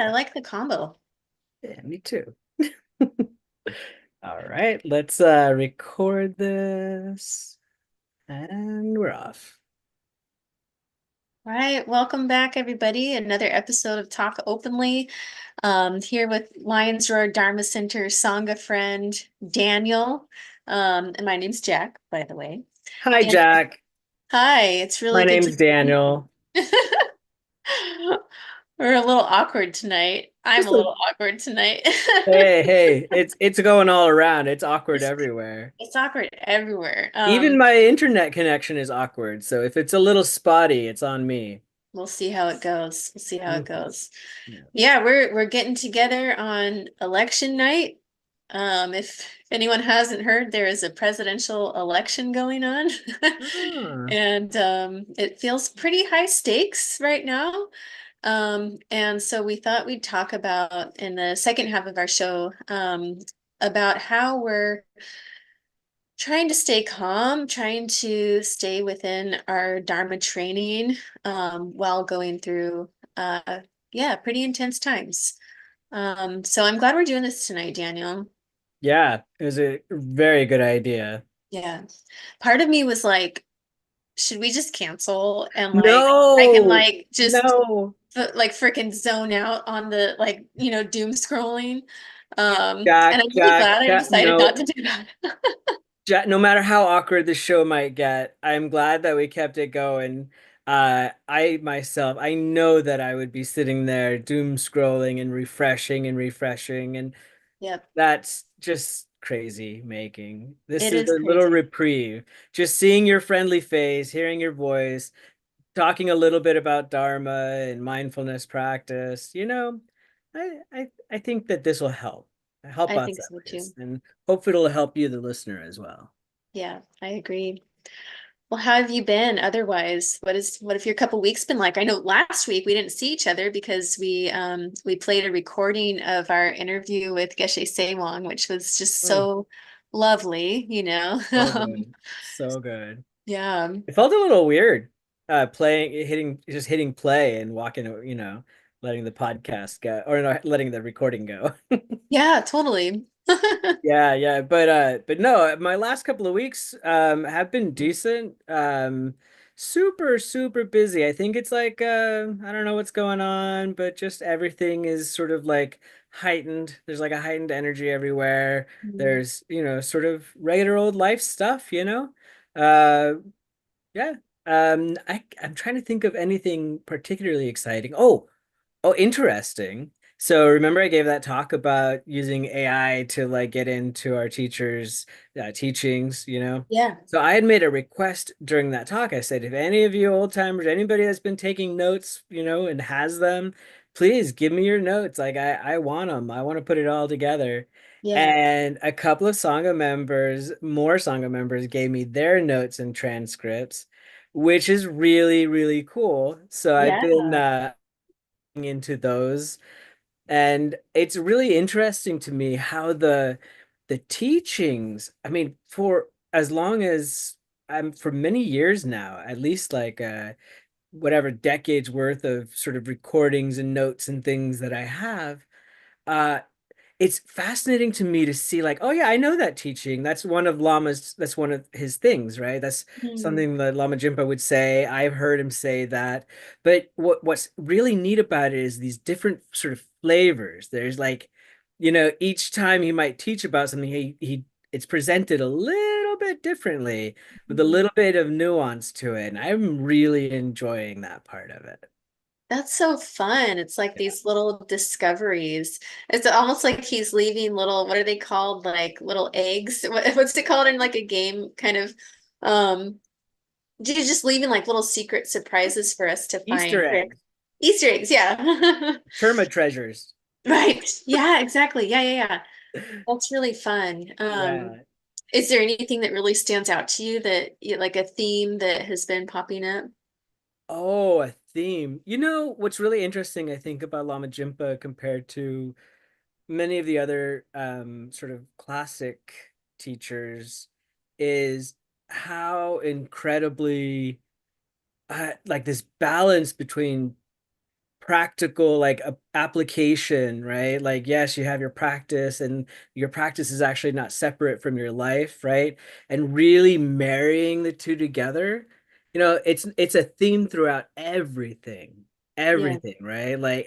I like the combo. Yeah, me too. All right, let's record this and we're off. All right, welcome back, everybody. Another episode of Talk Openly. Here with Lions Roar Dharma Center Sangha friend Daniel. And my name's Jack, by the way. Hi, Dan, Jack. hi, it's My really good to name's see Daniel. you. We're a little awkward tonight. I'm a Just a little awkward tonight. hey, it's going all around. It's awkward everywhere. It's awkward everywhere. Even my internet connection is awkward, so if it's a little spotty, it's on me. We'll see how it goes. We'll see how it Mhm. goes. Yeah. Yeah, we're getting together on election night. If anyone hasn't heard, there is a presidential election going on, Ah, and it feels pretty high stakes right now. And so we thought we'd talk about in the second half of our show about how we're trying to stay calm, trying to stay within our Dharma training while going through, yeah, pretty intense times. So I'm glad we're doing this tonight, Daniel. yeah, it was a very good idea. Yeah. Part of me was like, should we just cancel and like I can No, like just no. like freaking zone out on the like, doom scrolling. And Jack, I'm really Jack, glad I Jack, decided not no. to do that. No matter how awkward the show might get, I'm glad that we kept it going. I myself, I know that I would be sitting there doom scrolling and refreshing, and Yep, that's just crazy making. This it is is a little crazy. reprieve. Just seeing your friendly face, hearing your voice, talking a little bit about Dharma and mindfulness practice. I think that this will help I us think at so too. least, and hope it'll help you, the listener, as well. Yeah, I agree. Well, how have you been otherwise? What have your couple weeks been like? I know last week we didn't see each other because we played a recording of our interview with Geshe Sewang, which was just Mm, so lovely, so good. So good. Yeah. It felt a little weird hitting play and walking, letting the podcast go, or no, letting the recording go. Yeah, totally. Yeah, but no, my last couple of weeks have been decent. Super busy. I think it's like I don't know what's going on, but just everything is sort of like heightened. There's like a heightened energy everywhere. Mhm. There's, sort of regular old life stuff, you know? Uh yeah. I'm trying to think of anything particularly exciting. Oh, interesting. So remember I gave that talk about using AI to like get into our teachers' teachings, you know? Yeah. So I had made a request during that talk. I said, if any of you old timers, anybody has been taking notes, and has them, please give me your notes. Like I want them. I want to put it all together. Yeah. And a couple of more Sangha members gave me their notes and transcripts, which is really, really cool. So I've Yeah. been into those, and it's really interesting to me how the teachings, I mean, for as long as I'm for many years now, at least like whatever decades worth of sort of recordings and notes and things that I have, uh it's fascinating to me to see like, oh yeah, I know that teaching. That's one of his things, right? That's Mhm. something that Lama Jinpa would say. I've heard him say that. But what's really neat about it is these different sort of flavors. There's like, each time he might teach about something, he it's presented a little bit differently with a Mhm. little bit of nuance to it. And I'm really enjoying that part of it. That's so fun. It's like these little discoveries. It's almost like he's leaving little, what are they called? Like little eggs. What's it called in like a game kind of you're just leaving like little secret surprises for us to Easter find. Right. eggs, Easter eggs, yeah. Terma treasures. Right. Yeah, exactly. Yeah. That's really fun. Yeah. Is there anything that really stands out to you like a theme that has been popping up? Oh, a theme. You know, what's really interesting, I think, about Lama Jimpa compared to many of the other sort of classic teachers is how incredibly like this balance between practical like application, right? Like yes, you have your practice and your practice is actually not separate from your life, right? And really marrying the two together, it's a theme throughout everything. Yeah, Everything, right? Like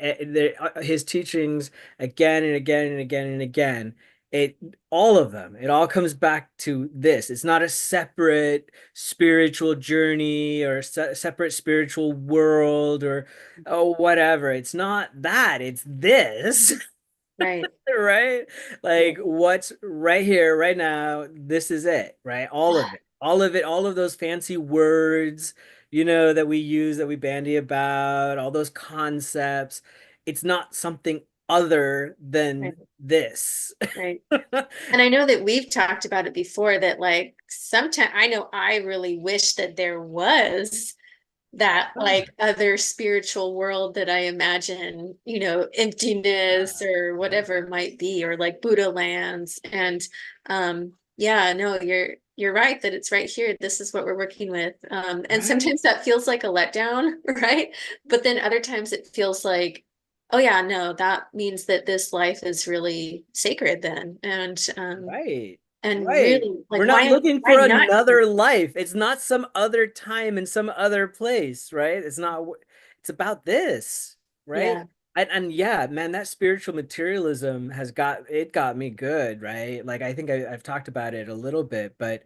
his teachings again and again and again and again, it all of them, it all comes back to this. It's not a separate spiritual journey or separate spiritual world or oh whatever. It's not that, it's this. right. Right? Yeah. Like what's right here right now, this is it, right? All of it, all of it, all of those fancy words, that we use, that we bandy about, all those concepts. It's not something other Right. than this. Right. And I know that we've talked about it before that like sometimes I know I really wish that there was that like other spiritual world that I imagine, emptiness Yeah, or yeah, whatever it might be, or like Buddha lands. And yeah, no, you're right that it's right here. This is what we're working with. And right. sometimes that feels like a letdown, right? But then other times it feels like, oh yeah, no, that means that this life is really sacred then. Right. And Right. really like We're not looking why for not? another life. It's not some other time in some other place, right? It's not, it's about this, right? Yeah. And yeah, man, that spiritual materialism got me good, right? Like I think I've talked about it a little bit, but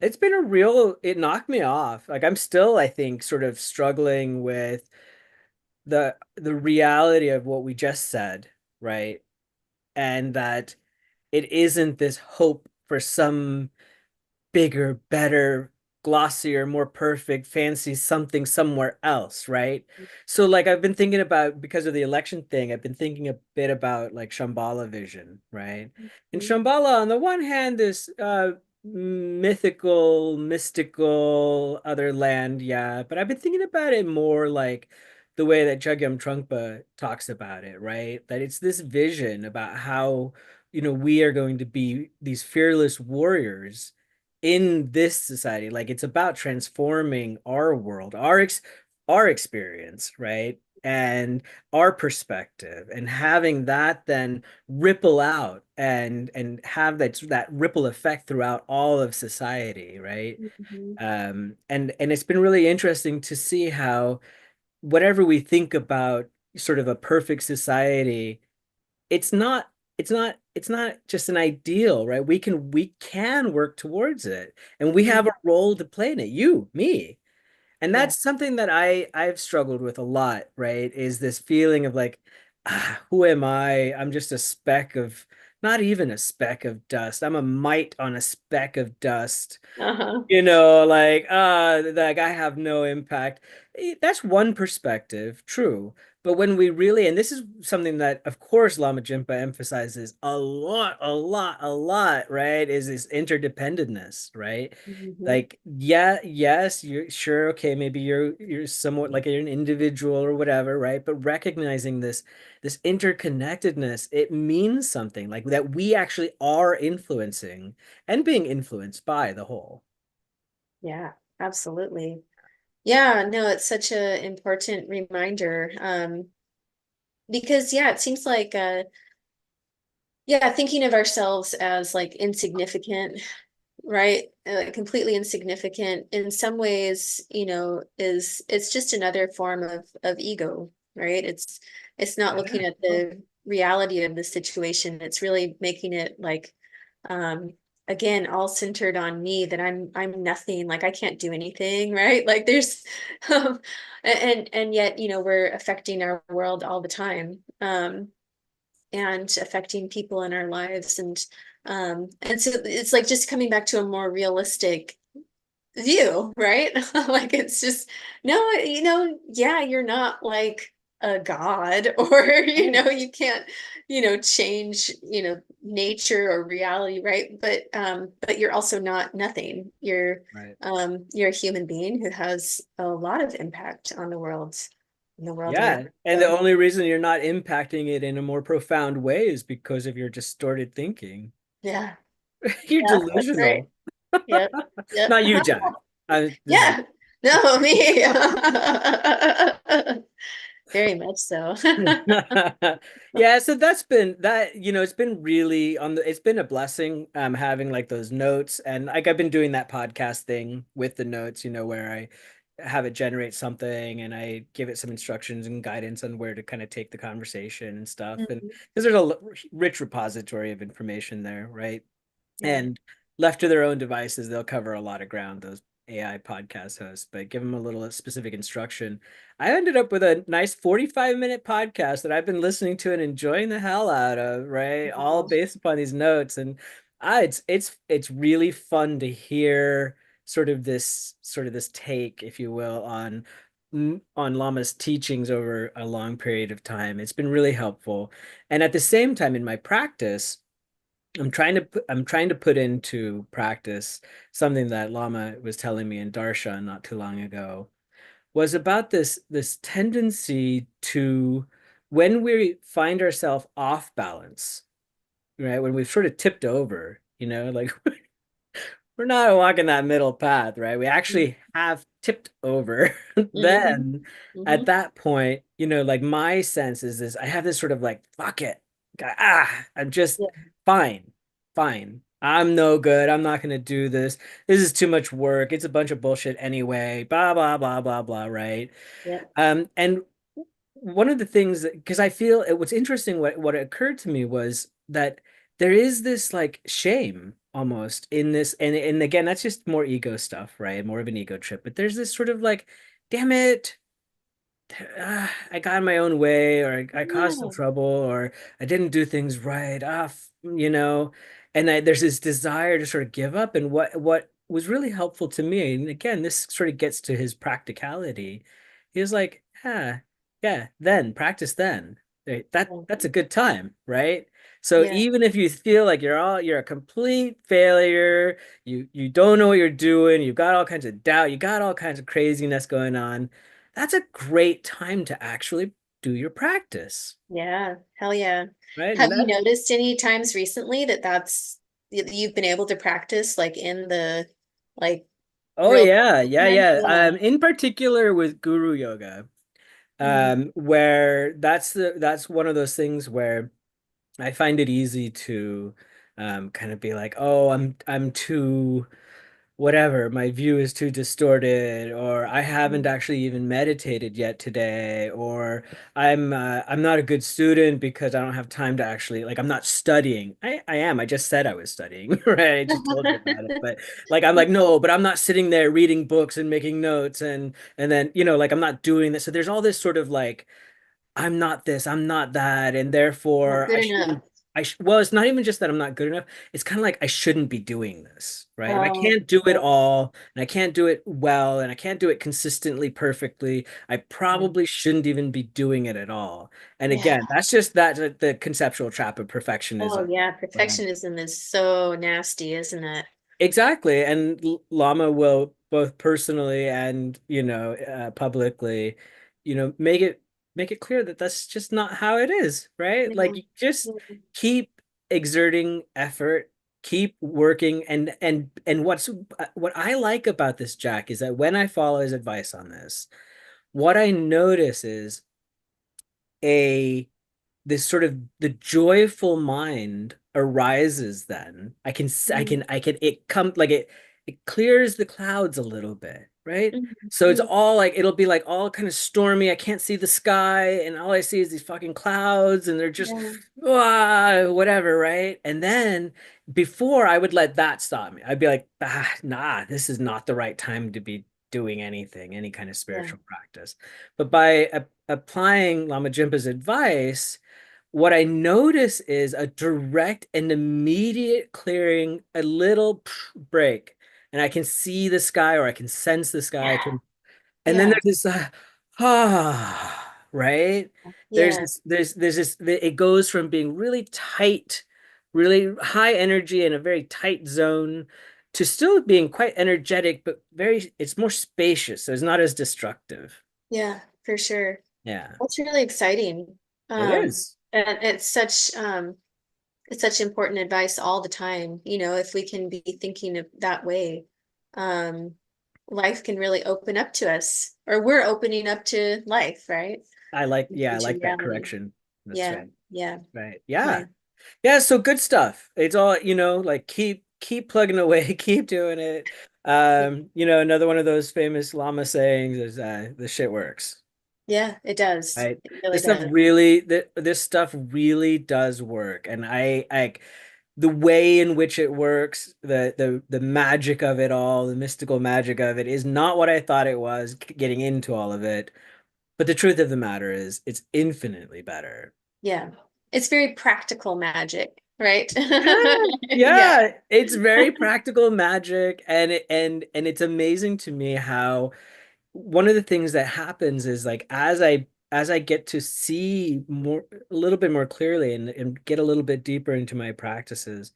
it knocked me off. Like I'm still, I think, sort of struggling with the reality of what we just said, right? And that it isn't this hope for some bigger, better, glossier, more perfect, fancy something somewhere else, right? So like I've been thinking about, because of the election thing, I've been thinking a bit about like Shambhala vision, right? And Mhm. Shambhala, on the one hand, this mythical, mystical other land, yeah, but I've been thinking about it more like the way that Chogyam Trungpa talks about it, right? That it's this vision about how we are going to be these fearless warriors in this society. Like it's about transforming our world, our experience, right? And our perspective, and having that then ripple out and have that ripple effect throughout all of society, right? Mhm. And it's been really interesting to see how whatever we think about sort of a perfect society, it's not just an ideal, right? We can work towards it, and we have Mhm. a role to play in it, you, me. And Yeah. that's something that I've struggled with a lot, right? Is this feeling of like, who am I? I'm just a speck of, not even a speck of dust. I'm a mite on a speck of dust. Uh-huh. Like like I have no impact. That's one perspective, true. But when we really, and this is something that of course Lama Jinpa emphasizes a lot, a lot, right, is this interdependentness, right? Mhm. Like, yeah, yes, you're sure, okay, maybe you're somewhat like you're an individual or whatever, right? But recognizing this interconnectedness, it means something, like that we actually are influencing and being influenced by the whole. Yeah, absolutely. Yeah, no, it's such a important reminder. Because yeah, it seems like yeah, thinking of ourselves as like insignificant, right? Completely insignificant in some ways, is it's just another form of ego, right? It's not Yeah. looking at the reality of the situation. It's really making it like um again all centered on me that I'm nothing, like I can't do anything, right? Like there's um and yet, we're affecting our world all the time. And affecting people in our lives and so it's like just coming back to a more realistic view, right? Like it's just no, yeah, you're not like a god or Right. you can't change nature or reality, right? But you're also not nothing. Right. You're a human being who has a lot of impact on the world around. Yeah. And the So only reason you're not impacting it in a more profound way is because of your distorted thinking. yeah, You're yeah, that's right. delusional. Yep, yep. Not you, Jack. This is Yeah, no, me. very much so. Yeah, so that's been that, it's been really it's been a blessing having like those notes, and like I've been doing that podcast thing with the notes, where I have it generate something and I give it some instructions and guidance on where to kind of take the conversation and stuff. And Mhm. because there's a rich repository of information there, right? Yeah. And left to their own devices, they'll cover a lot of ground, those AI podcast hosts, but give them a little specific instruction. I ended up with a nice 45-minute podcast that I've been listening to and enjoying the hell out of, right? All Wow. based upon these notes. And it's really fun to hear sort of this take, if you will, on Lama's teachings over a long period of time. It's been really helpful. And at the same time, in my practice, I'm trying to put into practice something that Lama was telling me in Darshan not too long ago, was about this tendency to, when we find ourselves off balance, right? When we've sort of tipped over, like we're not walking that middle path, right? We actually have tipped over. Mm-hmm. Then Mm-hmm. at that point, like my sense is this, I have this sort of like, fuck it. I'm just Yeah. fine. Fine. I'm no good. I'm not going to do this. This is too much work. It's a bunch of bullshit anyway. Blah, blah, blah, blah, blah, right? Yeah. And one of the things because I feel what's interesting, what occurred to me was that there is this like shame almost in this, and again, that's just more ego stuff, right? More of an ego trip. But there's this sort of like, damn it, I got in my own way, or I caused some Yeah. trouble, or I didn't do things right. And there's this desire to sort of give up. And what was really helpful to me, and again, this sort of gets to his practicality. He was like, yeah, then practice then. Right? That's a good time, right? So Yeah. even if you feel like you're a complete failure, you don't know what you're doing, you've got all kinds of doubt, you got all kinds of craziness going on, that's a great time to actually do your practice, Yeah. Hell yeah. right? And Have you that, noticed any times recently you've been able to practice like in the like oh real yeah, yeah, time? yeah. Yeah. In particular with Guru Yoga, Mm. where that's one of those things where I find it easy to kind of be like, oh, I'm too whatever, my view is too distorted, or I haven't Mm. actually even meditated yet today, or I'm not a good student because I don't have time to actually, like, I'm not studying. I am. I just said I was studying, right? I just told you about it. But like I'm like, no, but I'm not sitting there reading books and making notes, and then, like I'm not doing this. So there's all this sort of like, I'm not this, I'm not that, and Not therefore good I enough. shouldn't. Well, it's not even just that I'm not good enough. It's kind of like I shouldn't be doing this, right? If I Oh, can't do it yeah. all, and I can't do it well, and I can't do it consistently, perfectly, I probably shouldn't even be doing it at all. And Yeah. again, that's just that the conceptual trap of Oh, perfectionism. yeah. Um, Perfectionism is so nasty, isn't it? Exactly. And Llama will both personally and, publicly, make it clear that that's just not how it is, right? Yeah. Like you just Yeah. keep exerting effort, keep working, and what I like about this, Jack, is that when I follow his advice on this, what I notice is a this sort of the joyful mind arises. Then Mm. I can it come like it clears the clouds a little bit, right? Mhm. So it's Mhm. all like it'll be like all kind of stormy, I can't see the sky, and all I see is these fucking clouds, and they're just Yeah. whatever, right? And then before I would let that stop me, I'd be like, nah, this is not the right time to be doing anything, any kind of Yeah. spiritual practice. But by applying Lama Jimpa's advice, what I notice is a direct and immediate clearing, a little break, and I can see the sky, or I can sense the sky. I can, and then Yeah. there's this right? There's Yeah. this, there's this, it goes from being really tight, really high energy in a very tight zone to still being quite energetic, but it's more spacious, so it's not as destructive. Yeah, for sure. Yeah, That's really exciting. it is. And it's such important advice all the time. If we can be thinking of that way, um, life can really open up to us, or we're opening up to life, right? I into like that reality. correction. That's Yeah, right. yeah, Right. yeah, Yeah. Yeah, so good stuff. It's all, like keep plugging away, keep doing it. Another one of those famous llama sayings is the shit works. yeah, it does. Right? It really does. This stuff really does work. And I the way in which it works, the magic of it all, the mystical magic of it is not what I thought it was getting into all of it. But the truth of the matter is it's infinitely better. Yeah. It's very practical magic, right? Yeah, Yeah. yeah, it's very practical magic, and it's amazing to me how one of the things that happens is like as I get to see more a little bit more clearly and get a little bit deeper into my practices,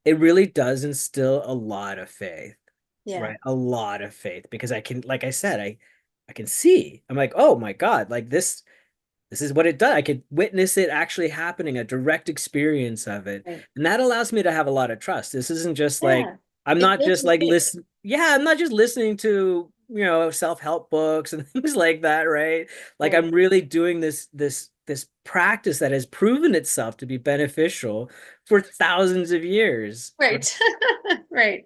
it really does instill a lot of faith, Yeah. right? A lot of faith because I can, like I said, I can see. I'm like, oh my God, like this is what it does. I could witness it actually happening, a direct experience of it. Right. And that allows me to have a lot of trust. This isn't just like, Yeah. I'm It not builds just your like faith. I'm not just listening to, self-help books and things like that, right? Like Right. I'm really doing this practice that has proven itself to be beneficial for thousands of years. Right? Right. Right.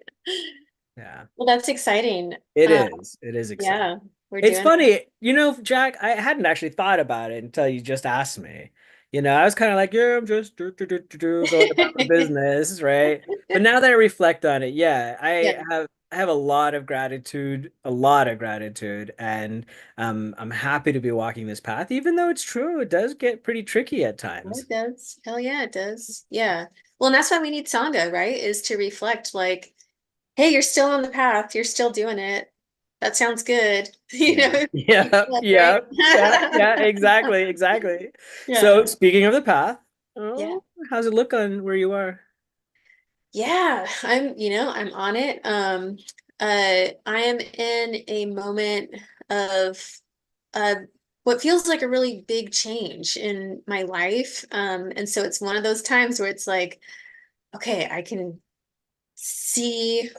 Yeah, Well, that's exciting. it Uh, is. It is exciting. yeah, we're It's doing that. funny, Jack, I hadn't actually thought about it until you just asked me. I was kind of like, yeah, I'm just going about my business, right? But now that I reflect on it, yeah, Yeah, I have a lot of gratitude, and I'm happy to be walking this path, even though it's true, it does get pretty tricky at times. it does. Hell yeah, it does. Yeah. Well, and that's why we need Sangha, right? Is to reflect like, hey, you're still on the path, you're still doing it. That sounds good. Yeah. Keep Yeah, going, yeah, right? yeah, exactly, exactly. So Yeah. speaking of the path, Yeah. how's it look on where you are? Yeah, I'm on it. I am in a moment of uh what feels like a really big change in my life. And so it's one of those times where it's like, okay, I can see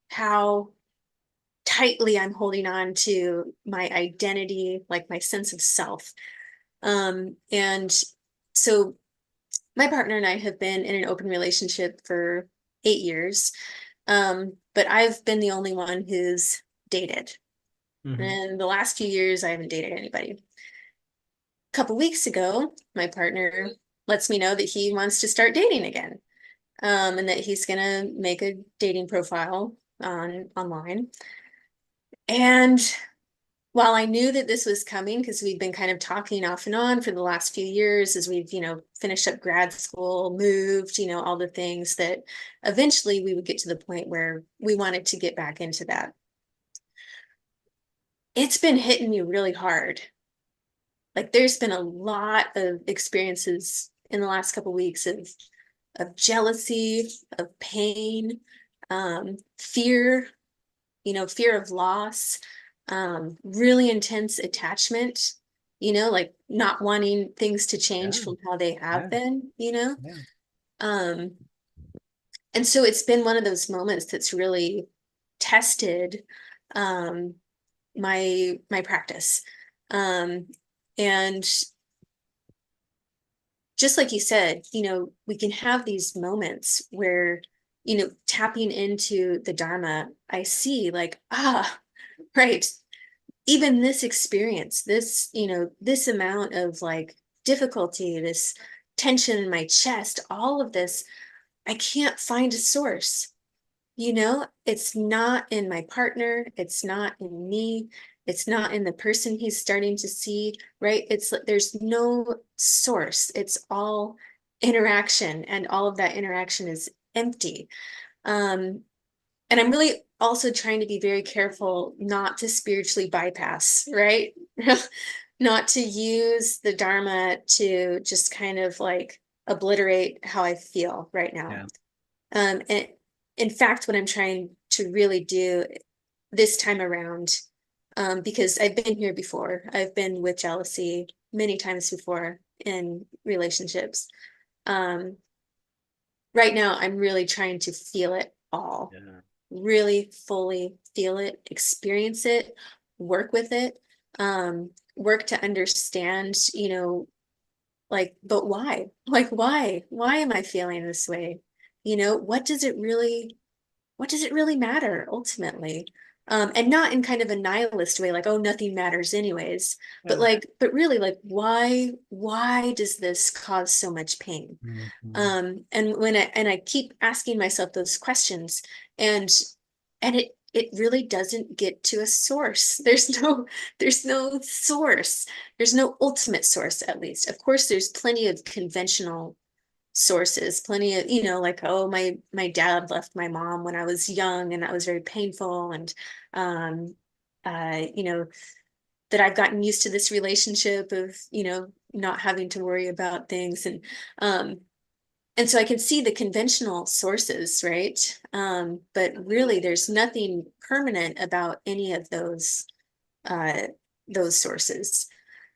how tightly I'm holding on to my identity, like my sense of self. And so my partner and I have been in an open relationship for 8 years. But I've been the only one who's dated. Hmm. And the last few years, I haven't dated anybody. A couple weeks ago, my partner lets me know that he wants to start dating again, and that he's gonna make a dating profile online. And while I knew that this was coming, because we've been kind of talking off and on for the last few years as we've, finished up grad school, moved, all the things that eventually we would get to the point where we wanted to get back into that. It's been hitting me really hard. Like there's been a lot of experiences in the last couple of weeks of jealousy, of pain, fear, fear of loss, really intense attachment, like not wanting things to change Yeah, from how they have yeah, been. yeah. Um, and so it's been one of those moments that's really tested um, my practice. Um, and just like you said, we can have these moments where, tapping into the Dharma, I see like, right, even this experience, this amount of like difficulty, this tension in my chest, all of this, I can't find a source. It's not in my partner, it's not in me, it's not in the person he's starting to see, right? It's like there's no source. It's all interaction, and all of that interaction is empty. Um, and I'm really also trying to be very careful not to spiritually bypass, right? Not to use the Dharma to just kind of like obliterate how I feel right now. Yeah. And in fact, what I'm trying to really do this time around, because I've been here before, I've been with jealousy many times before in relationships. Um, right now, I'm really trying to feel it all, Yeah. really fully feel it, experience it, work with it. work to understand, like, but why? Like, why? Why am I feeling this way? What does it really matter ultimately? And not in kind of a nihilist way, like, oh, nothing matters anyways, but Yeah. like, but really, like, why does this cause so much pain? Mhm. And I keep asking myself those questions, and it really doesn't get to a source. There's no source. There's no ultimate source, at least. Of course, there's plenty of conventional sources, plenty of, like, oh, my dad left my mom when I was young, and that was very painful, and um you know, that I've gotten used to this relationship of, not having to worry about things, um and so I can see the conventional sources, right? But really there's nothing permanent about any of uh those sources.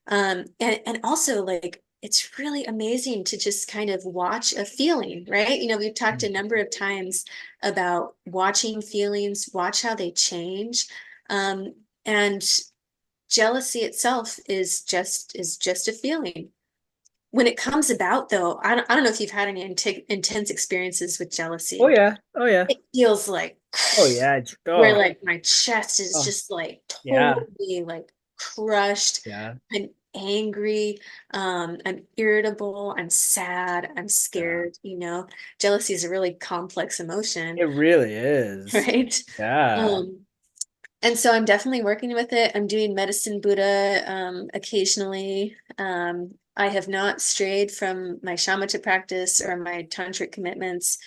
And also, like, it's really amazing to just kind of watch a feeling, right? We've talked a number of times about watching feelings, watch how they change. And jealousy itself is just a feeling. When it comes about, though, I don't know if you've had any intense experiences with Oh jealousy. yeah. Oh yeah. It feels like Oh yeah. where, Oh, like, my chest is oh just like yeah. totally like crushed. Yeah. I'm angry. I'm irritable. I'm sad. I'm Yeah. scared. Jealousy is a really complex emotion, It really is. right? Yeah. Um, and so I'm definitely working with it. I'm doing medicine Buddha occasionally. I have not strayed from my shamatha practice or my tantric commitments.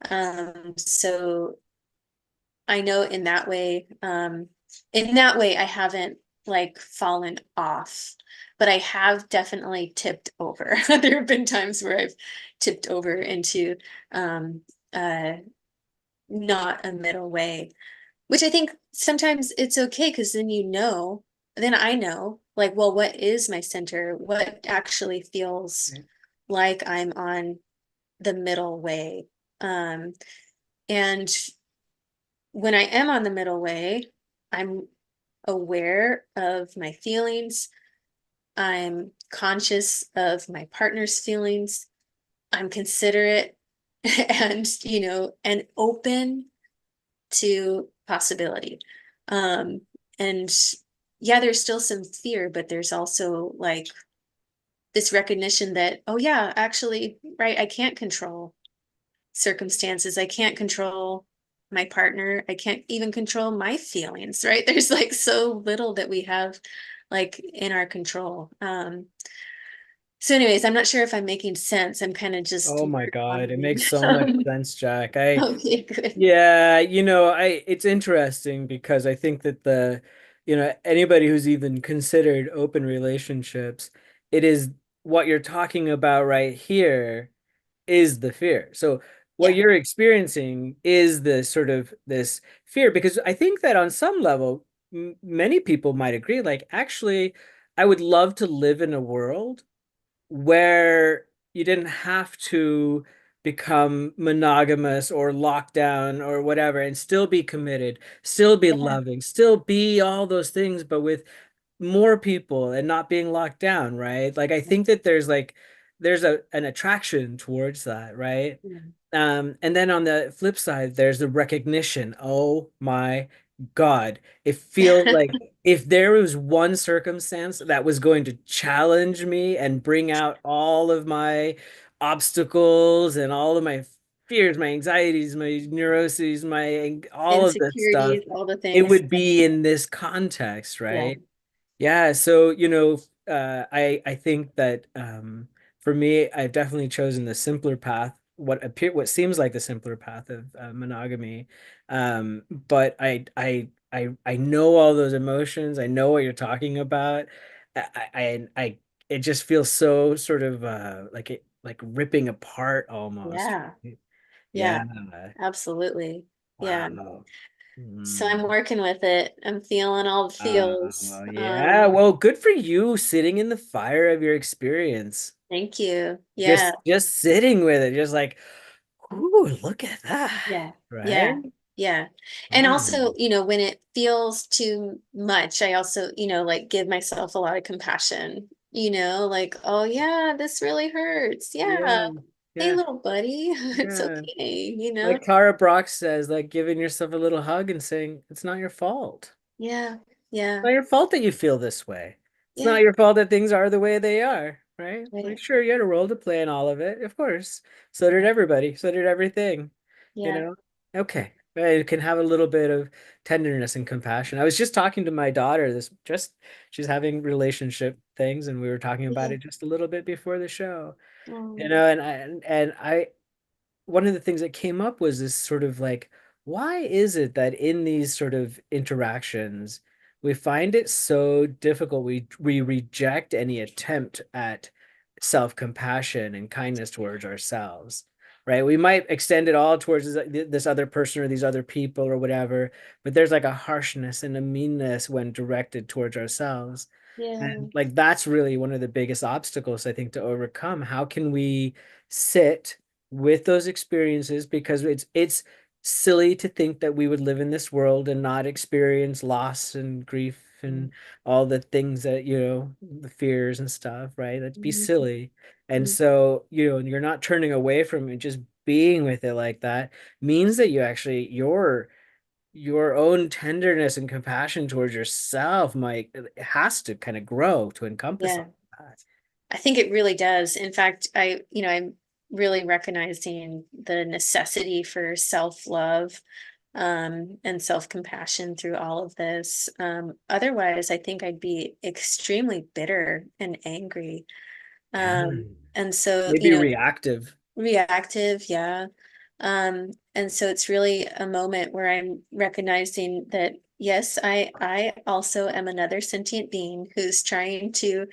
So I know in that way, I haven't like fallen off, but I have definitely tipped over. There have been times where I've tipped over into um, uh, not a middle way, which I think sometimes it's okay because then I know, like, well, what is my center? What actually feels like I'm on the middle way? Um, and when I am on the middle way, I'm aware of my feelings. I'm conscious of my partner's feelings. I'm considerate and open to possibility. Um, and yeah, there's still some fear, but there's also like this recognition that, oh yeah, actually, right, I can't control circumstances. I can't control my partner. I can't even control my feelings, right? There's like so little that we have like in our control. So anyways, I'm not sure if I'm making sense. I'm kind of just Oh my God. It rambling. makes so much sense, Jack. Okay, good. Yeah, it's interesting because I think that anybody who's even considered open relationships, it is what you're talking about right here is the fear. So what Yeah. you're experiencing is this sort of this fear, because I think that on some level, m many people might agree, like, actually, I would love to live in a world where you didn't have to become monogamous or locked down or whatever and still be committed, still be Yeah. loving, still be all those things, but with more people and not being locked down, right? Like I think that there's an attraction towards that, right? Yeah. And then on the flip side, there's the recognition. Oh my God. It feels like if there was one circumstance that was going to challenge me and bring out all of my obstacles and all of my fears, my anxieties, my neuroses, all of that stuff, Insecurities, all the it things. would be in this context, Yeah. right? Yeah, so I think that for me, I've definitely chosen the simpler path, what seems like the simpler path of monogamy. But I know all those emotions. I know what you're talking about. It just feels so sort of like ripping apart almost. Yeah. Yeah. Yeah. Absolutely. Yeah. Wow. So I'm Hmm. working with it. I'm feeling all the feels. Yeah. Well, good for you sitting in the fire of your experience. Thank you. Yeah. Just sitting with it, just like, ooh, look at that. Yeah. Right? Yeah. Yeah. And also, Mm. when it feels too much, I also, like give myself a lot of compassion, like, oh yeah, this really hurts. Yeah. Yeah, Hey, yeah, little buddy, it's yeah. okay. Like Clara Brock says, like giving yourself a little hug and saying, it's not your fault. Yeah. It's Yeah. not your fault that you feel this way. It's Yeah. not your fault that things are the way they are, right? Like, Right. sure, you had a role to play in all of it, of course. So did everybody. So did everything, you Yeah. know? Okay. I can have a little bit of tenderness and compassion. I was just talking to my daughter, she's having relationship things, and we were talking about Yeah. it just a little bit before the show. Oh, And I one of the things that came up was this sort of like, why is it that in these sort of interactions, we find it so difficult? We reject any attempt at self-compassion and kindness towards ourselves, right? We might extend it all towards this other person or these other people or whatever, but there's like a harshness and a meanness when directed towards ourselves. yeah. And like that's really one of the biggest obstacles I think to overcome. How can we sit with those experiences, because it's silly to think that we would live in this world and not experience loss and grief and all the things that, the fears and stuff, right? That'd be Mhm. silly. And Mhm. so, you're not turning away from it, just being with it like that means that you actually your own tenderness and compassion towards yourself might it has to kind of grow to encompass Yeah. all that. I think it really does. In fact, I'm really recognizing the necessity for self-love, and self-compassion through all of this. Otherwise, I think I'd be extremely bitter and angry. Yeah. And so, Maybe reactive. reactive, yeah. And so it's really a moment where I'm recognizing that yes, I also am another sentient being who's trying to,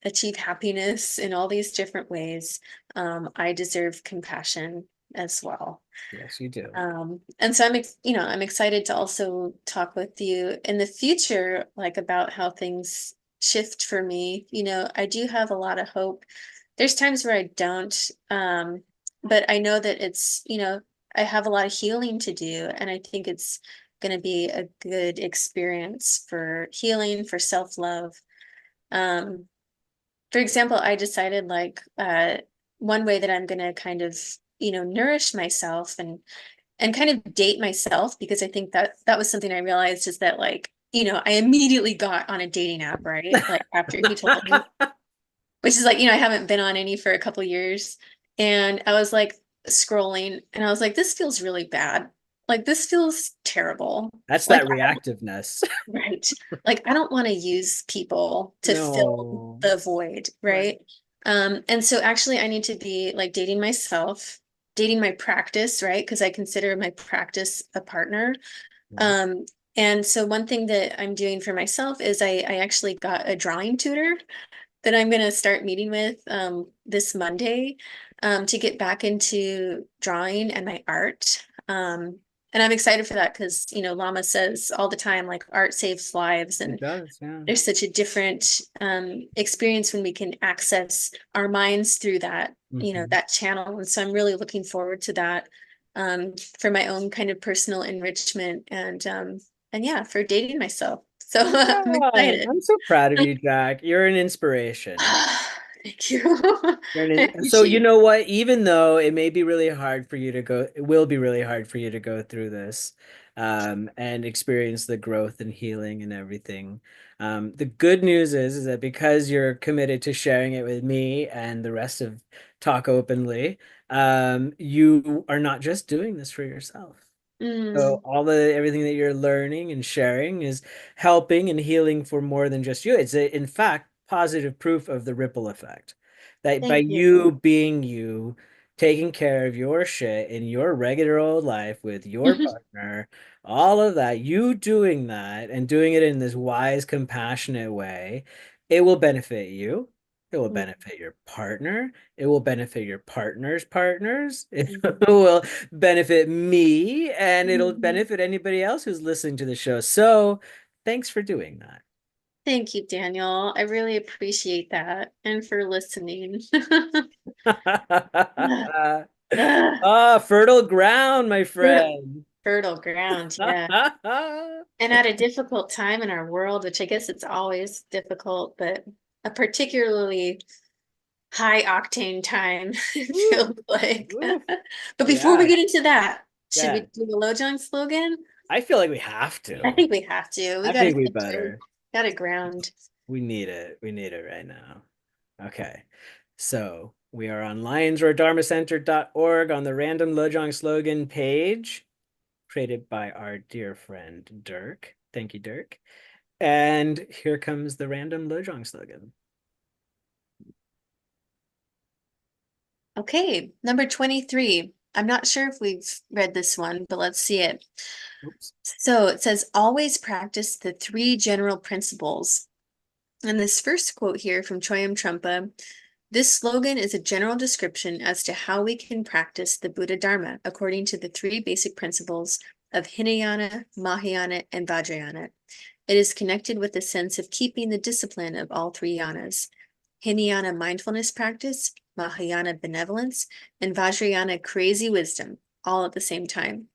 achieve happiness in all these different ways. I deserve compassion as well. Yes, you do. And so I'm excited to also talk with you in the future, like about how things shift for me. I do have a lot of hope. There's times where I don't, but I know that I have a lot of healing to do, and I think it's going to be a good experience for healing, for self-love. Um, for example, I decided like one way that I'm going to kind of, nourish myself and kind of date myself, because I think that that was something I realized is that like, I immediately got on a dating app, right? Like after he told me, which is like, I haven't been on any for a couple years. And I was like scrolling and I was like, this feels really bad. Like this feels terrible. That's Like, that reactiveness. right. Like I don't want to use people to fill No. the void, Right. right? And so actually I need to be like dating myself, dating my practice, right? Because I consider my practice a partner. Yeah. Um, and so one thing that I'm doing for myself is I actually got a drawing tutor that I'm going to start meeting with this Monday, to get back into drawing and my art. And I'm excited for that because, Lama says all the time, like art saves lives. It And does, yeah. there's such a different experience when we can access our minds through that, Hmm. that channel. And so I'm really looking forward to that, for my own kind of personal enrichment and yeah, for dating myself. So I'm Yeah, excited. I'm so proud of you, Jack. You're an inspiration. Thank you. I So you appreciate know what? Even though it may be really hard for you to go, it will be really hard for you to go through this, and experience the growth and healing and everything. The good news is that because you're committed to sharing it with me and the rest of Talk Openly, you are not just doing this for yourself. it. So everything that you're learning and sharing is helping and healing for more than just you. It's in fact positive proof of the ripple effect. That by Thank you. you being you, taking care of your shit in your regular old life with your partner, all of that, you doing that and doing it in this wise, compassionate way, it will benefit you. It will benefit your partner. It will benefit your partner's partners. It will benefit me and it'll benefit anybody else who's listening to the show. So thanks for doing that. Thank you, Daniel. I really appreciate that and for listening. Ah, fertile ground, my Yeah. friend. Fertile ground, yeah. And at a difficult time in our world, which I guess it's always difficult, but a particularly high octane time, it Woo, feels like. woo. But before we Yeah, get into that, should we yeah. do the Lojong slogan? I feel like we have I to. think we have to. We I gotta think we center, better. gotta ground. We need it. We need it right now. Okay. So we are on lionsroardharmacenter.org on the random Lojong slogan page, created by our dear friend Dirk. Thank you, Dirk. And here comes the random Lojong slogan. Okay, number 23. I'm not sure if we've read this one, but let's see it. Oops. So it says, always practice the three general principles. And this first quote here from Choyam Trungpa, this slogan is a general description as to how we can practice the Buddha Dharma according to the three basic principles of Hinayana, Mahayana, and Vajrayana. It is connected with the sense of keeping the discipline of all three yanas. Hinayana mindfulness practice, Mahayana benevolence, and Vajrayana crazy wisdom, all at the same time.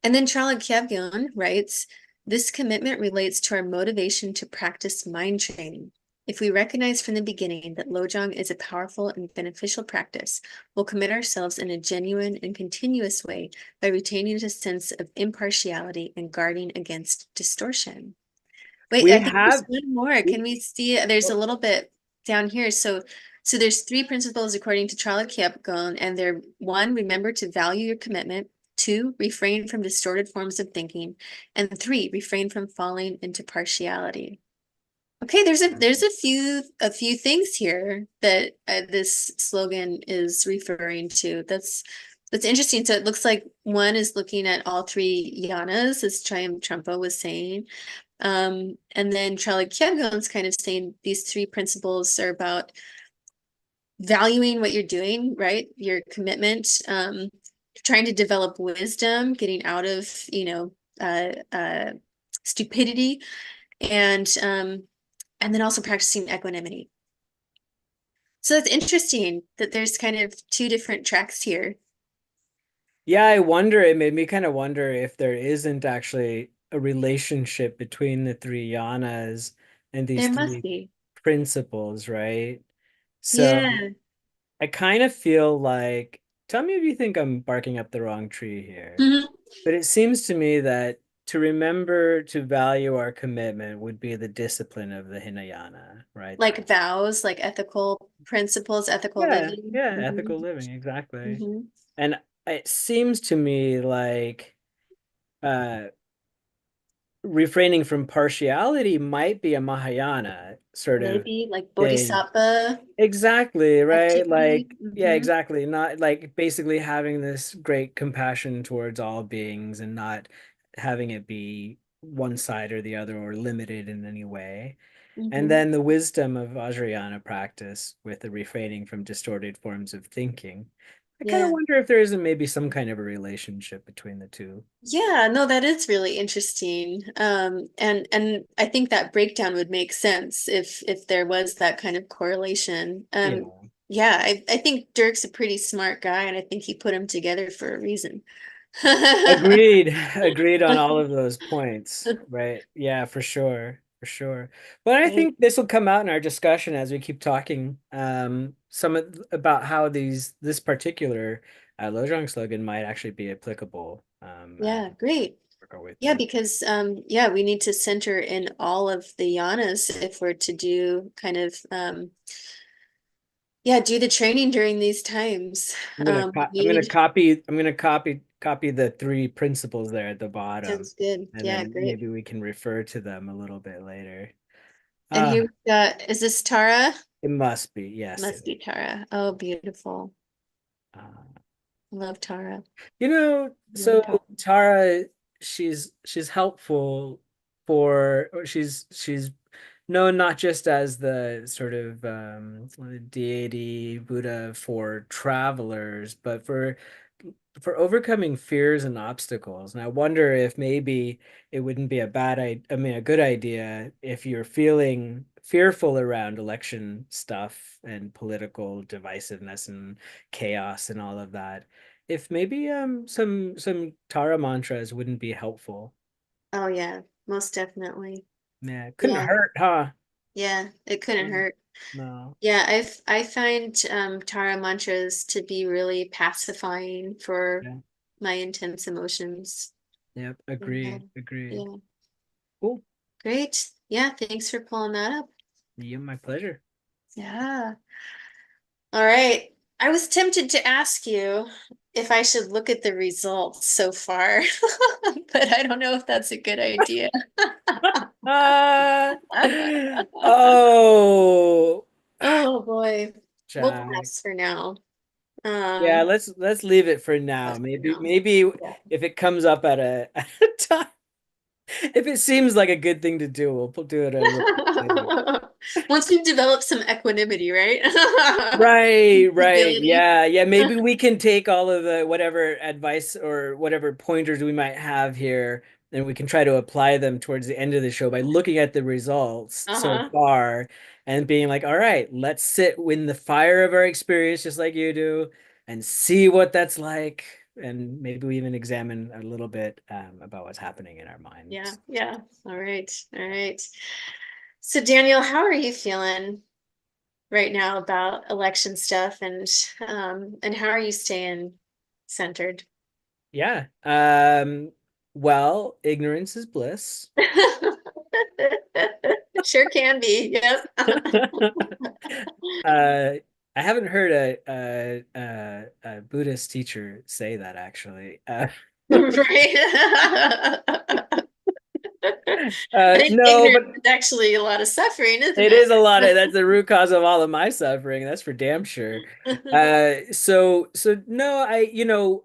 And then Charlotte Kyabgon writes, this commitment relates to our motivation to practice mind training. If we recognize from the beginning that Lojong is a powerful and beneficial practice, we'll commit ourselves in a genuine and continuous way by retaining a sense of impartiality and guarding against distortion. Wait, We I think there's have one more. Can we see? There's a little bit down here. So there's three principles according to Charlotte Kyabgon, and they're one, remember to value your commitment. Two, refrain from distorted forms of thinking. And three, refrain from falling into partiality. Okay, there's a few things here that this slogan is referring to. That's interesting. So it looks like one is looking at all three yanas, as Chaim Trungpa was saying. And then Charlie Kyabgon's kind of saying these three principles are about valuing what you're doing, right? Your commitment, trying to develop wisdom, getting out of, stupidity, and and then also practicing equanimity. So that's interesting that there's kind of two different tracks here. Yeah, I wonder, it made me kind of wonder if there isn't actually a relationship between the three yanas and these There must three be. principles, right? So Yeah. I kind of feel like, tell me if you think I'm barking up the wrong tree here, Mhm. but it seems to me that to remember to value our commitment would be the discipline of the Hinayana, right? Like vows, like ethical principles, ethical Yeah, living. yeah, ethical Mhm. living, exactly. Mhm. And it seems to me like uh refraining from partiality might be a Mahayana sort of Maybe like thing. bodhisattva Exactly, right? activity. Like, yeah, Hmm. exactly. Not like basically having this great compassion towards all beings and not having it be one side or the other or limited in any way. And Hmm. then the wisdom of Vajrayana practice with the refraining from distorted forms of thinking. I kind of Yeah. wonder if there isn't maybe some kind of a relationship between the two. Yeah, no, that is really interesting. And I think that breakdown would make sense if there was that kind of correlation. Yeah. Yeah, I think Dirk's a pretty smart guy, and I think he put them together for a reason. Agreed. Agreed on all of those points. Right. Yeah, for sure. For sure. But I Right. think this will come out in our discussion as we keep talking about how this particular Lojong slogan might actually be applicable Yeah, great. Yeah, within. because yeah, we need to center in all of the yanas if we're to do kind of yeah, do the training during these times. I'm gonna Engage. copy the three principles there at the bottom, Sounds good. and Yeah, then great. maybe we can refer to them a little bit later. And Ah, here we got, is this Tara? it must be. Yes, it Must be is. Tara. Oh, beautiful. Uh, Love Tara. So Love Tara. Tara, she's helpful or she's known not just as the sort of deity Buddha for travelers, but for overcoming fears and obstacles. And I wonder if maybe it wouldn't be I mean, a good idea if you're feeling fearful around election stuff and political divisiveness and chaos and all of that. if maybe some Tara mantras wouldn't be helpful. Oh yeah, most definitely. Yeah, it couldn't Yeah, hurt, huh? yeah, it couldn't Mm, hurt. no. Yeah, I find Tara mantras to be really pacifying for Yeah. my intense emotions. Yep. Yeah, Agreed. Agreed. yeah, Cool. great. Yeah, thanks for pulling that up. Yeah, my pleasure. Yeah. All right. I was tempted to ask you if I should look at the results so far, but I don't know if that's a good idea. Ah, oh, Oh boy. We'll Jack. pass for now. Yeah, Um, let's leave it for now. pass for Maybe now. maybe Yeah. if it comes up at at a time, if it seems like a good thing to do, do it a little bit later. Once we've developed some equanimity, right? Right, right. Stability. Yeah, yeah. Maybe we can take all of the whatever advice or whatever pointers we might have here, and we can try to apply them towards the end of the show by looking at the results so Uh-huh. far and being like, all right, let's sit in the fire of our experience, just like you do, and see what that's like. And maybe we even examine a little bit about what's happening in our Yeah, minds. yeah. All right. All right. So Daniel, how are you feeling right now about election stuff and how are you staying centered? Yeah. Well, ignorance is bliss. Sure can be. Yep. I haven't heard a Buddhist teacher say that actually. Right. I think No, ignorance but is actually a lot of suffering, isn't it is a lot of it? that's the root cause of all of my suffering. That's for damn sure. So no,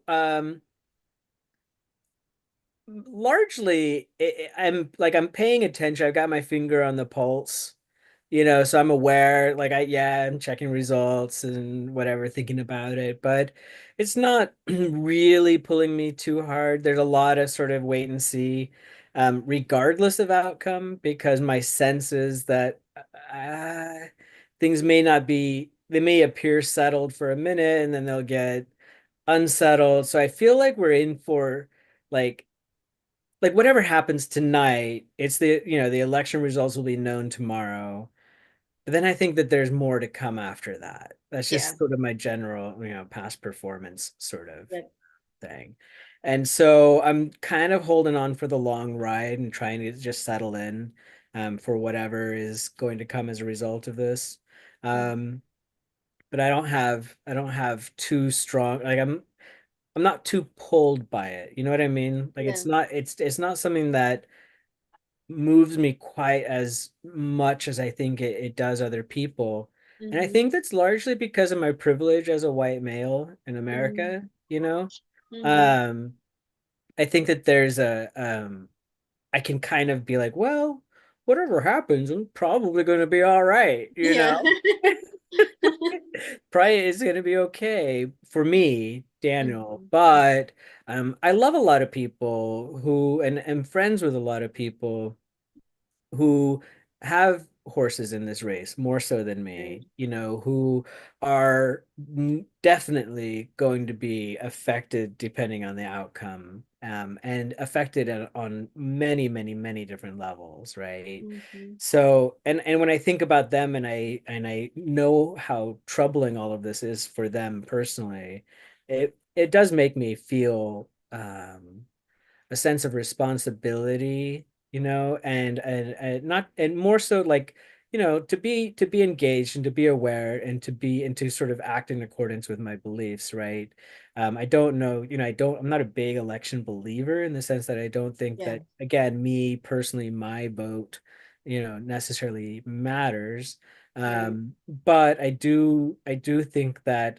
largely I'm paying attention. I've got my finger on the pulse. So I'm aware, like I'm checking results and whatever, thinking about it, but it's not really pulling me too hard. There's a lot of sort of wait and see, regardless of outcome, because my sense is that things may not be, they may appear settled for a minute and then they'll get unsettled. So I feel like we're in for like whatever happens tonight, it's the election results will be known tomorrow. But then I think that there's more to come after that. That's Yeah. just sort of my general, past performance sort of Yep. thing. And so I'm kind of holding on for the long ride and trying to just settle in for whatever is going to come as a result of this. Um, but I don't have too strong like I'm not too pulled by it. You know what I mean? Like Yeah. it's not something that moves me quite as much as I think it does other people. And I Mm-hmm. think that's largely because of my privilege as a white male in Mm-hmm. America, you know? Mm-hmm. Um, I think that I can kind of be like, well, whatever happens, I'm probably going to be all right, you Yeah. know? Probably is going to be okay for me, Daniel. Mhm. But I love a lot of people who and am friends with a lot of people who have horses in this race more so than Right. me, who are definitely going to be affected depending on the outcome, and affected on many, many, many different levels, right? Mhm. So, and when I think about them and I know how troubling all of this is for them personally, it does make me feel a sense of responsibility, and not and more so like, to be engaged and to be aware and to sort of act in accordance with my beliefs, right? I don't know, I'm not a big election believer in the sense that I don't think Yeah. that, again, me personally, my vote, necessarily matters. Right. But I do think that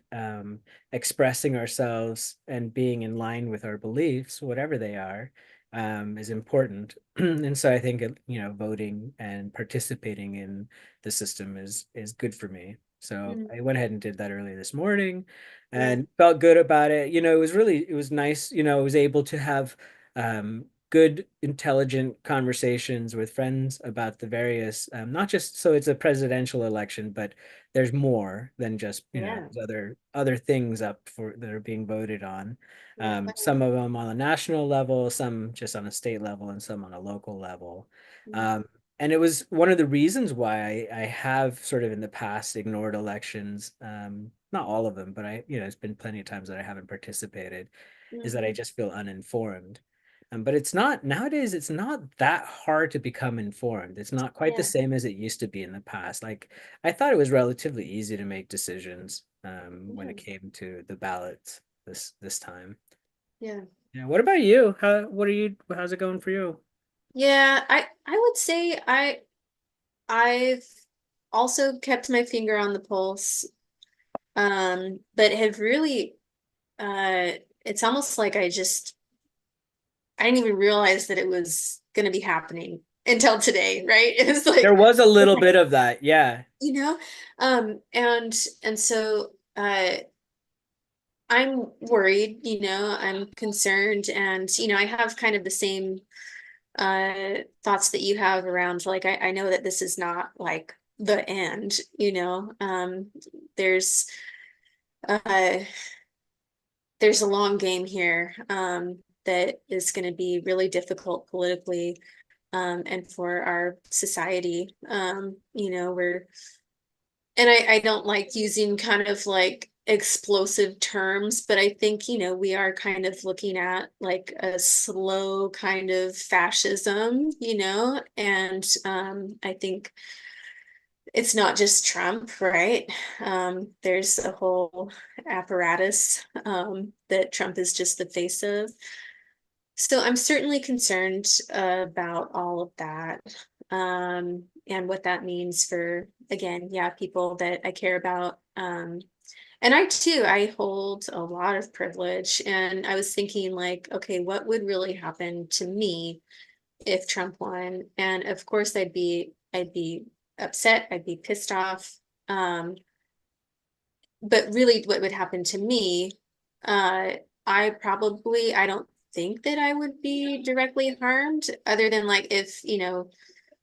expressing ourselves and being in line with our beliefs, whatever they are, is important. And so I think, voting and participating in the system is good for me. So Mhm. I went ahead and did that early this morning Yeah. and felt good about it. It was nice. I was able to have good, intelligent conversations with friends about the various, not just so it's a presidential election, but there's more than just, Yeah. there's other things up for that are being voted on. Right. Some of them on a national level, some just on a state level, and some on a local level. Um, and it was one of the reasons why I have sort of in the past ignored elections. Not all of them, but it's been plenty of times that I haven't participated, is that I Mhm. just feel uninformed. But it's not nowadays, it's not that hard to become informed. It's not quite the Yeah. same as it used to be in the past. Like I thought it was relatively easy to make decisions when Yeah. it came to the ballots this time. Yeah. Yeah. What about you? How's it going for you? Yeah, I would say I've also kept my finger on the pulse, but have really uh it's almost like I didn't even realize that it was gonna be happening until today, right? It was There like, was a little okay, bit of that, yeah. you know, and so I'm worried, I'm concerned, and I have kind of the same thoughts that you have around, like, I know that this is not like the end, there's uh there's a long game here, that is going to be really difficult politically, and for our society. We're and I don't like using kind of like explosive terms, but I think, we are kind of looking at like a slow kind of fascism, and I think it's not just Trump, right? There's a whole apparatus that Trump is just the face of. So I'm certainly concerned about all of that, and what that means for, again, yeah, people that I care about. And I too, I hold a lot of privilege, and I was thinking like, okay, what would really happen to me if Trump won? And of course, I'd be upset, I'd be pissed off. But really, what would happen to me, uh, I don't think that I would be directly harmed, other than like if,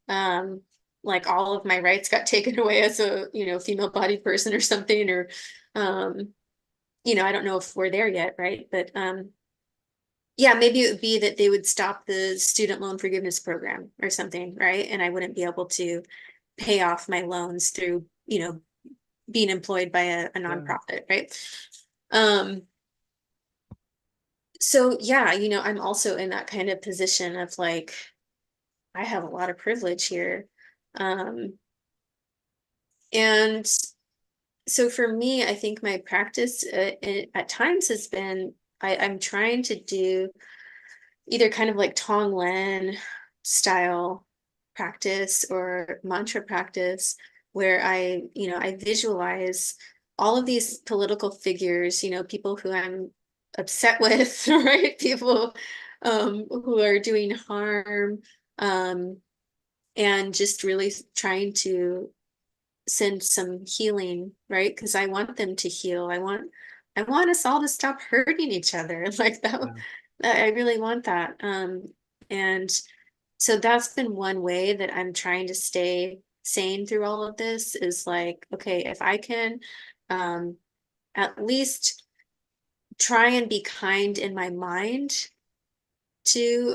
um, like all of my rights got taken away as a, female bodied person or something, or, um, I don't know if we're there yet, right? But yeah, maybe it would be that they would stop the student loan forgiveness program or something, right? And I wouldn't be able to pay off my loans through, being employed by a Yeah. nonprofit, right? Um, so yeah, I'm also in that kind of position of like, I have a lot of privilege here. Um, and so for me, I think my practice at times has been, I'm trying to do either kind of like Tonglen style practice or mantra practice, where I visualize all of these political figures, people who I'm upset with, right? People who are doing harm, um, and just really trying to send some healing, right? Because I want them to heal. I want us all to stop hurting each other. Like that, Yeah. I really want that. And so that's been one way that I'm trying to stay sane through all of this, is like, okay, if I can um at least try and be kind in my mind to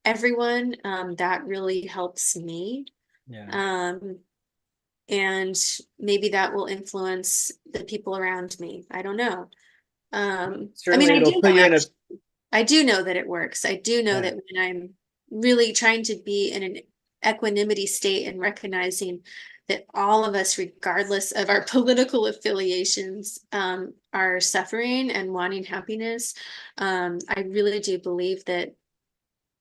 everyone, that really helps me. Yeah. Um, and maybe that will influence the people around me. I don't know. I mean, Certainly it'll put you in a, I do know that it works. I do know yeah. that when I'm really trying to be in an equanimity state and recognizing that all of us, regardless of our political affiliations, are suffering and wanting happiness, I really do believe that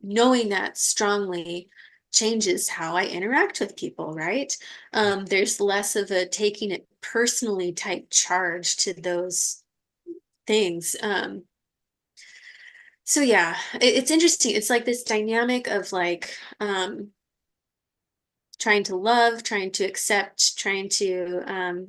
knowing that strongly changes how I interact with people, right? There's less of a taking it personally type charge to those things. So yeah, it's interesting. It's like this dynamic of like trying to love, trying to accept, trying to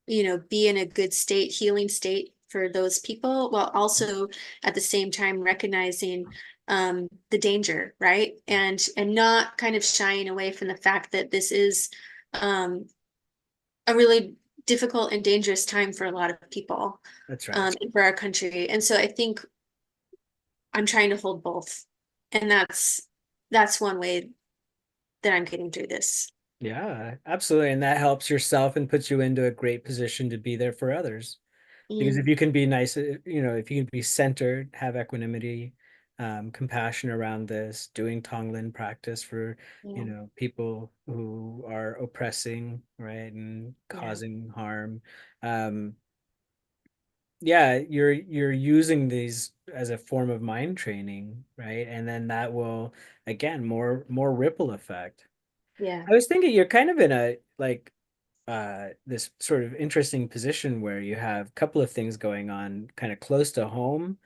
be in a good state, healing state for those people, while also at the same time recognizing the danger, right? And not kind of shying away from the fact that this is um, a really difficult and dangerous time for a lot of people, That's right. and for our country. And so I think I'm trying to hold both. And that's one way that I'm getting through this. Yeah, absolutely. And that helps yourself and puts you into a great position to be there for others. Because if Mm, you can be nice, if you can be centered, have equanimity, compassion around this, doing Tonglen practice for, yeah, people who are oppressing, right, and yeah, causing harm. Um, yeah, you're using these as a form of mind training, right? And then that will, again, more ripple effect. yeah. I was thinking you're kind of in a like this sort of interesting position where you have a couple of things going on kind of close to home,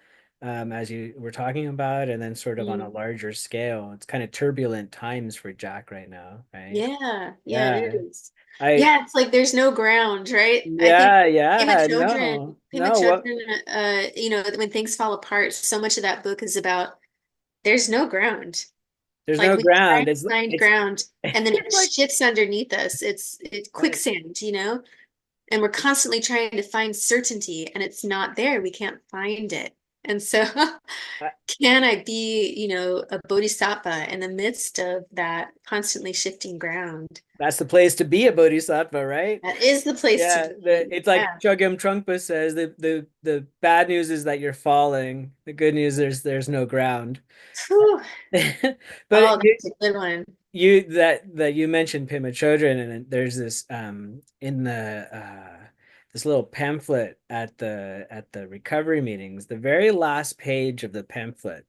as you were talking about, and then sort of on a Mm. larger scale. It's kind of turbulent times for Jack right now, right? Yeah, yeah, it Yeah. is. I Yeah, it's like there's no ground, right? I think yeah, no. Pema No, what Chödrön, when things fall apart, so much of that book is about there's no ground. there's Like no we try ground. to find It's ground and then it it's like shifts underneath us. It's right. quicksand, and we're constantly trying to find certainty and it's not there. We can't find it. And so can I be, a bodhisattva in the midst of that constantly shifting ground? That's the place to be a bodhisattva, right? That is the place to Yeah, be. it's like Yeah. Chogyam Trungpa says, the bad news is that you're falling. The good news is there's no ground. Whew. But Oh, that's a good one. that you mentioned Pema Chodron, and there's this in the this little pamphlet at the recovery meetings. The very last page of the pamphlet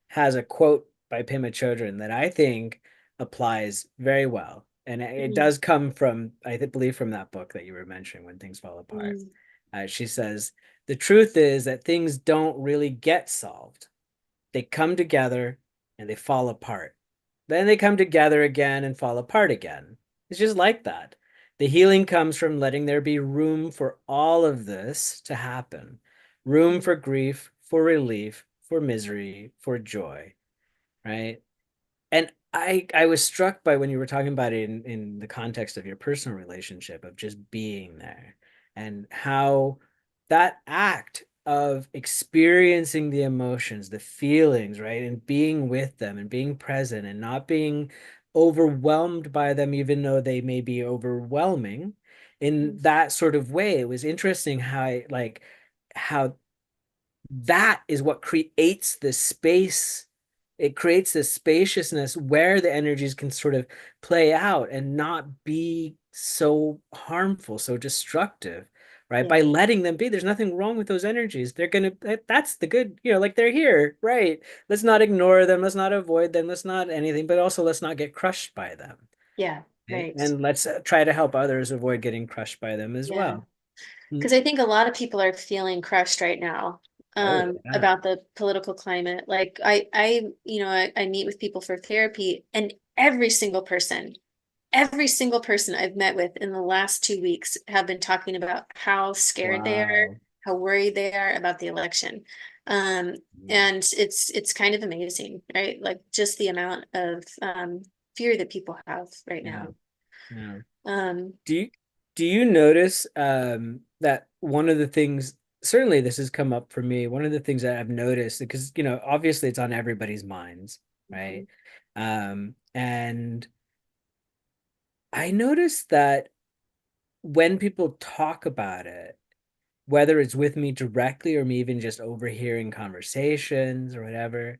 has a quote by Pema Chodron that I think applies very well. And it Mm, does come from, believe, from that book that you were mentioning, When Things Fall Apart. mm, She says, the truth is that things don't really get solved. They come together and they fall apart. Then they come together again and fall apart again. It's just like that. The healing comes from letting there be room for all of this to happen, room mm. for grief, for relief, for misery, for joy, right? And I was struck by when you were talking about it in the context of your personal relationship of just being there and how that act of experiencing the emotions, the feelings, right? And being with them and being present and not being overwhelmed by them, even though they may be overwhelming in that sort of way. It was interesting how that is what creates the space. It creates this spaciousness where the energies can sort of play out and not be so harmful, so destructive, right? By Yeah, letting them be. There's nothing wrong with those energies. They're gonna, that's the good, like they're here, right? Let's not ignore them. Let's not avoid them. Let's not anything, but also let's not get crushed by them. yeah, Okay? right. And let's try to help others avoid getting crushed by them as Yeah. well. Mm. Because I think a lot of people are feeling crushed right now, Oh, yeah. about the political climate. Like I meet with people for therapy, and every single person I've met with in the last 2 weeks have been talking about how scared they are, Wow. how worried they are about the election. Um, Mm. and it's kind of amazing, right? Like just the amount of fear that people have right Yeah. now. Yeah. Um, Do you do you notice that one of the things, certainly this has come up for me, one of the things that I've noticed, because obviously it's on everybody's minds, right? And I noticed that when people talk about it, whether it's with me directly or me even just overhearing conversations or whatever,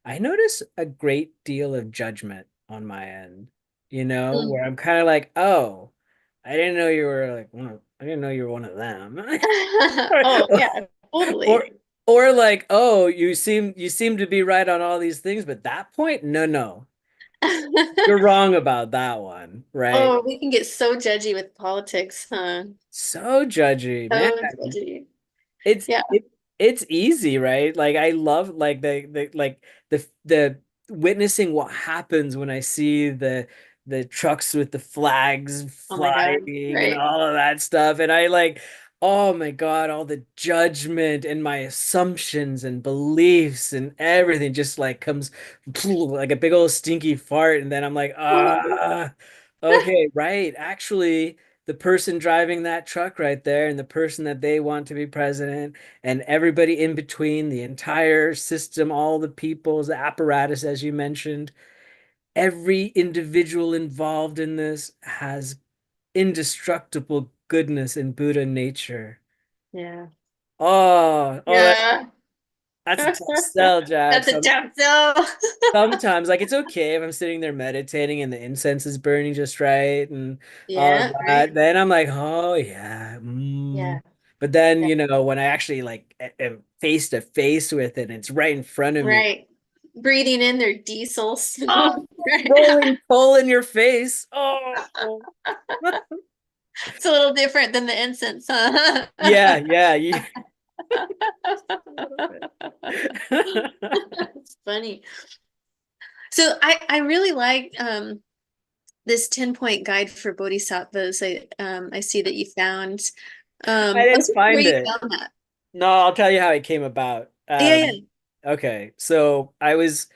I notice a great deal of judgment on my end, where I'm kind of like, oh, I didn't know you were like I didn't know you were one of them. Oh Or, yeah, or totally. or like, oh, you seem to be right on all these things, but that point, no. You're wrong about that one, right? Oh, we can get so judgy with politics, huh? So judgy, man. So judgy. It's Yeah. it it's easy, right? Like I love like the witnessing what happens when I see the trucks with the flags Oh my God. flying and Right. all of that stuff. And I like oh my God, all the judgment and my assumptions and beliefs and everything just like comes like a big old stinky fart. And then I'm like, okay, right. Actually, the person driving that truck right there and the person that they want to be president and everybody in between, the entire system, all the people's the apparatus, as you mentioned, every individual involved in this has indestructible goodness in Buddha nature. Yeah. Oh, Yeah. that's a tough sell, Jack. That's a tough sell. Sometimes, like, it's okay if I'm sitting there meditating and the incense is burning just right and all of Yeah, that. right. Then I'm like, oh yeah. Yeah. But then, Yeah. when I actually like am face to face with it and it's right in front of me, Right. Breathing in their diesel smoke. oh, Right. rolling coal in your face. Oh, It's a little different than the incense, huh? yeah, yeah, yeah. A little bit. It's funny. So I really like this 10-point guide for bodhisattvas. I see that you found. I Let's didn't see where find you it. found that. No, I'll tell you how it came about. Yeah, yeah. Okay, so I was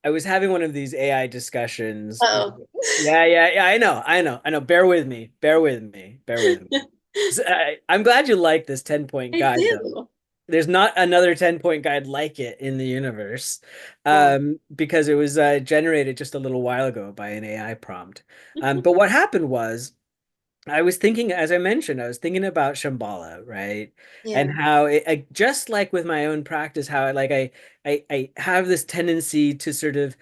having one of these AI discussions. Oh. Yeah, yeah, yeah. I know. Bear with me. Bear with me. Bear with me. So I'm glad you like this 10-point I guide, though. do. There's not another 10-point guide like it in the universe, Oh. because it was generated just a little while ago by an AI prompt. But what happened was I was thinking, as I mentioned, I was thinking about Shambhala, right? And Yeah. how just like with my own practice, how I have this tendency to sort of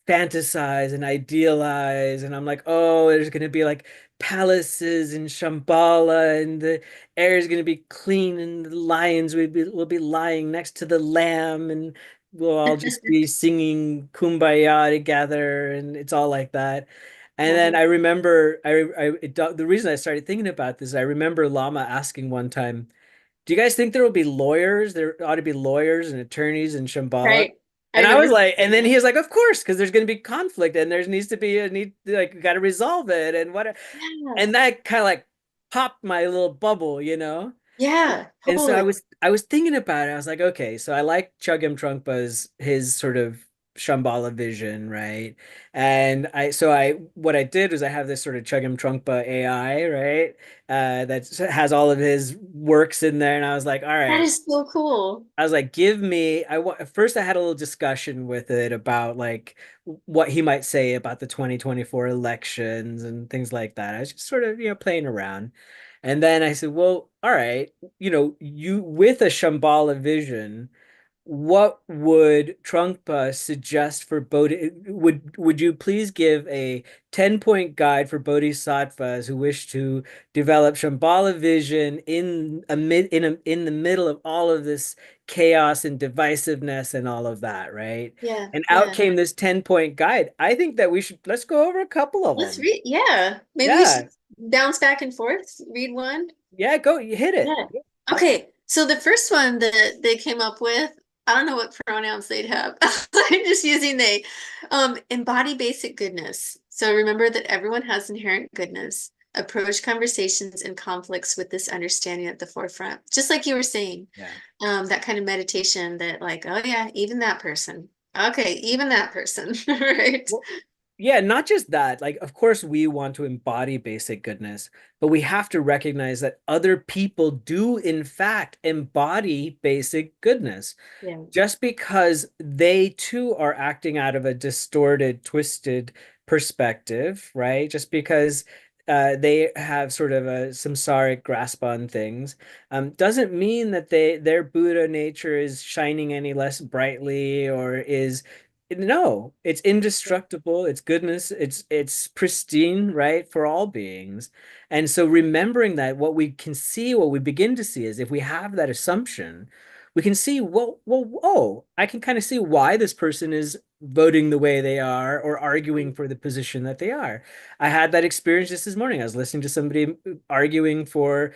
fantasize and idealize, and I'm like, oh, there's gonna be like palaces in Shambhala, and the air is gonna be clean, and the lions will be lying next to the lamb, and we'll all just be singing Kumbaya together, and it's all like that. And then Uh-huh. I remember, the reason I started thinking about this, I remember Lama asking one time, "Do you guys think there will be lawyers? There ought to be lawyers and attorneys in Shambhala." Right. I And I remember was like, and saying then he that. was like, "Of course, because there's going to be conflict, and there needs to be a need, like, got to resolve it, and what." Yeah. And that kind of like popped my little bubble. Yeah, And so I totally. was I was thinking about it. I was like, okay, so I like Chogyam Trungpa's his sort of Shambhala vision, right? And I what I did was I have this sort of Chogyam Trungpa AI, right? That has all of his works in there, and I was like, all That right. is so cool. I was like, give me. First I had a little discussion with it about like what he might say about the 2024 elections and things like that. I was just sort of, playing around. And then I said, well, all right, you with a Shambhala vision, what would Trungpa suggest for Bodhi? Would you please give a 10-point guide for bodhisattvas who wish to develop Shambhala vision in the middle of all of this chaos and divisiveness and all of that, right? Yeah, And out yeah. came this 10-point guide. I think that let's go over a couple of Let's them. read. Yeah. Maybe we should Yeah. bounce back and forth, read one. Yeah, go, you hit it. Yeah. Okay. So the first one that they came up with, I don't know what pronouns they'd have. I'm just using they. Embody basic goodness. So remember that everyone has inherent goodness. Approach conversations and conflicts with this understanding at the forefront. Just like you were saying, Yeah. that kind of meditation that like, oh yeah, even that person. Okay, even that person, right? Well, yeah, not just that. Like, of course, we want to embody basic goodness, but we have to recognize that other people do, in fact, embody basic goodness. Yeah. Just because they too are acting out of a distorted, twisted perspective, right? Just because they have sort of a samsaric grasp on things, doesn't mean that their Buddha nature is shining any less brightly or is no, it's indestructible, it's goodness, it's pristine, right, for all beings. And so remembering that what we begin to see is if we have that assumption, we can see, oh, I can kind of see why this person is voting the way they are or arguing for the position that they are. I had that experience just this morning. I was listening to somebody arguing for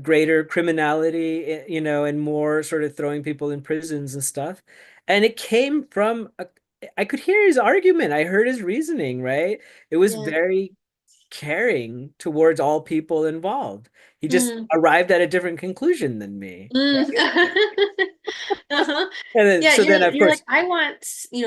greater criminality, and more sort of throwing people in prisons and stuff. And it came from I could hear his argument. I heard his reasoning, right? It was Yeah. very caring towards all people involved. He just Mm, arrived at a different conclusion than me. mm. Uh-huh. And then, Yeah, so then of you're like, course, I want,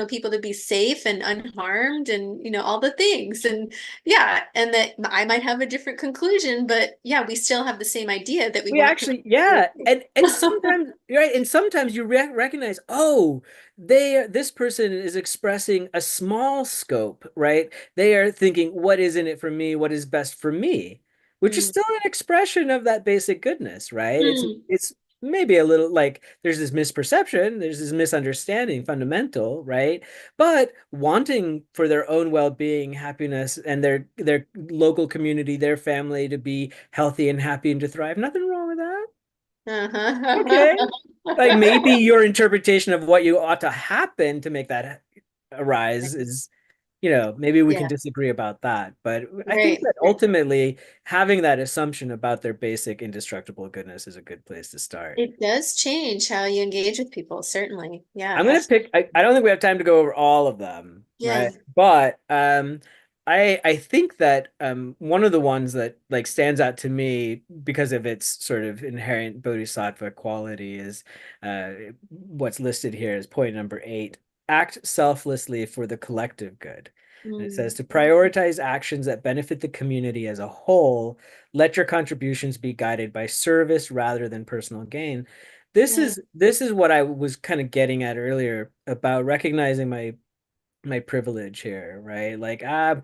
people to be safe and unharmed and, all the things. And yeah, and that I might have a different conclusion, but yeah, we still have the same idea that we we want people actually, to yeah, be and safe. sometimes you're right, and sometimes you recognize, oh, this person is expressing a small scope, right? They are thinking, what is in it for me? What is best for me? Which is Mm, still an expression of that basic goodness, right? mm, It's maybe a little like there's this misperception, there's this misunderstanding, fundamental, right? But wanting for their own well-being, happiness, and their local community, their family to be healthy and happy and to thrive, nothing wrong with that. uh-huh. Okay. Like maybe your interpretation of what you ought to happen to make that arise is, maybe we can Yeah, disagree about that. But I think right. that ultimately having that assumption about their basic indestructible goodness is a good place to start. It does change how you engage with people, certainly. Yeah, I'm gonna pick. I don't think we have time to go over all of them, yeah. right? But I think that one of the ones that like stands out to me because of its sort of inherent bodhisattva quality is what's listed here as point number 8. Act selflessly for the collective good. And it says Mm, to prioritize actions that benefit the community as a whole. Let your contributions be guided by service rather than personal gain. This yeah, is this is what I was kind of getting at earlier about recognizing my privilege here, right? Like I'm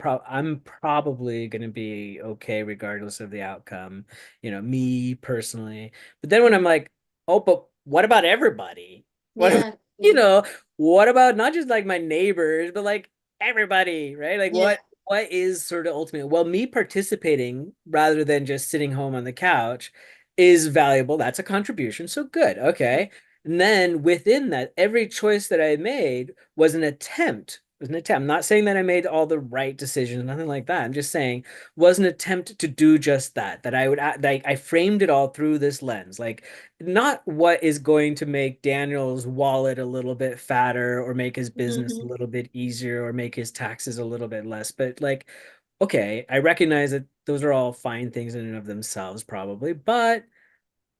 probably going to be okay regardless of the outcome, me personally. But then when I'm mm, like, oh, but what about everybody? What yeah, you yeah, know, what about not just like my neighbors, but like everybody, right? Like yeah, what is sort of ultimate? Well, me participating rather than just sitting home on the couch is valuable. That's a contribution. So good. Okay. And then within that, every choice that I made was an attempt. Was an attempt. I'm not saying that I made all the right decisions, nothing like that. I'm just saying was an attempt to do just that. That I would like I framed it all through this lens. Like not what is going to make Daniel's wallet a little bit fatter or make his business a mhm, little bit easier or make his taxes a little bit less, but like okay, I recognize that those are all fine things in and of themselves, probably, but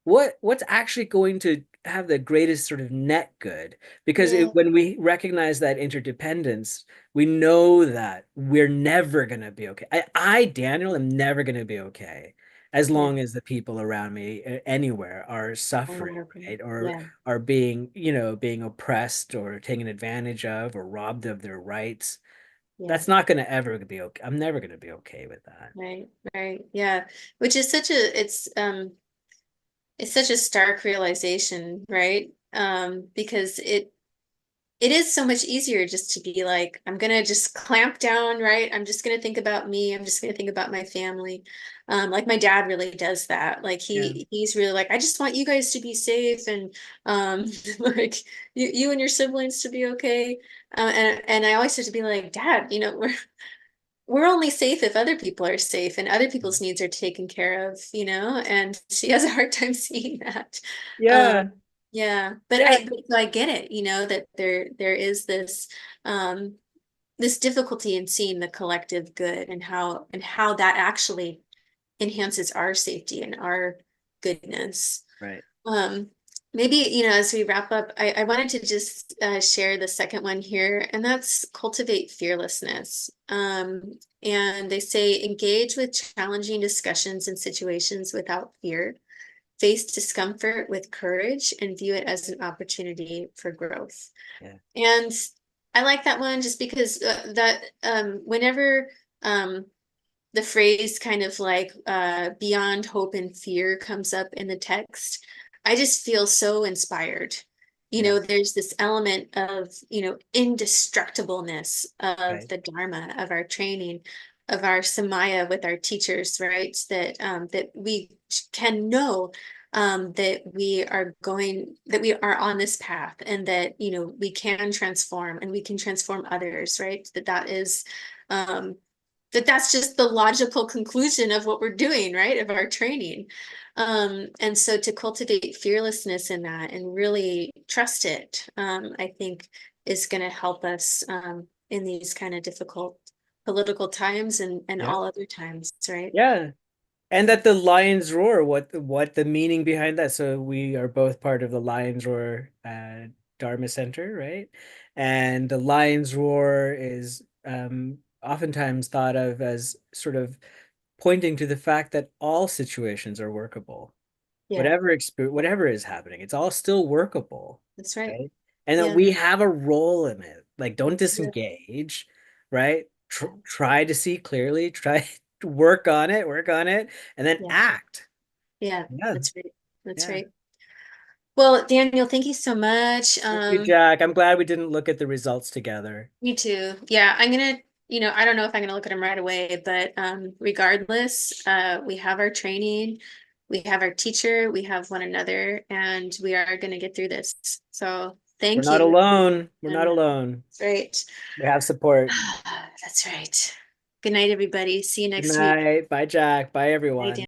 what's actually going to have the greatest sort of net good because yeah, when we recognize that interdependence we know that we're never going to be okay. I Daniel am never going to be okay as yeah, long as the people around me anywhere are I suffering, remember. right, or Yeah, are being oppressed or taken advantage of or robbed of their rights. yeah, That's not going to ever be okay. I'm never going to be okay with that. right, right, yeah. Which is it's such a stark realization, right? Because it is so much easier just to be like, I'm gonna just clamp down, right? I'm just gonna think about me. I'm just gonna think about my family. Like my dad really does that. Like Yeah. he's really like, I just want you guys to be safe and like you and your siblings to be okay. And I always have to be like, Dad, we're only safe if other people are safe and other people's needs are taken care of, and she has a hard time seeing that. Yeah. Um, yeah, but Yeah. I get it, that there is um this difficulty in seeing the collective good and how that actually enhances our safety and our goodness. Right. Um, Maybe, as we wrap up, I wanted to just share the second one here, and that's cultivate fearlessness. And they say engage with challenging discussions and situations without fear, face discomfort with courage, and view it as an opportunity for growth. Yeah. And I like that one just because that whenever the phrase kind of like beyond hope and fear comes up in the text, I just feel so inspired. Yeah. There's this element of, indestructibleness of Right. the Dharma, of our training, of our Samaya with our teachers, right? That we can know that we are on this path and that, we can transform and we can transform others, right? Um, that's just the logical conclusion of what we're doing, right? Of our training. And so to cultivate fearlessness in that and really trust it, I think is going to help us in these kind of difficult political times and Yeah. all other times, right? Yeah. And that the Lions Roar, what the meaning behind that? So we are both part of the Lions Roar Dharma Center, right? And the Lions Roar is oftentimes thought of as sort of pointing to the fact that all situations are workable. Yeah, Whatever is happening, it's all still workable, that's right. right? And that Yeah, we have a role in it. Like, don't absolutely. disengage, right? Yeah, Try to see clearly, try to work on it, and then yeah, act. yeah, Yeah, that's right. That's yeah. right. Well, Daniel, thank you so much. Thank you, Jack. I'm glad we didn't look at the results together. Me too. Yeah, I'm gonna, I don't know if I'm gonna look at them right away, but regardless, we have our training, we have our teacher, we have one another, and we are gonna get through this. So We're thank not you. alone. We're not And alone. that's right. We have support. That's right. Good night, everybody. See you Good next week. night. Bye, Jack. Bye, Bye, everyone. Dan.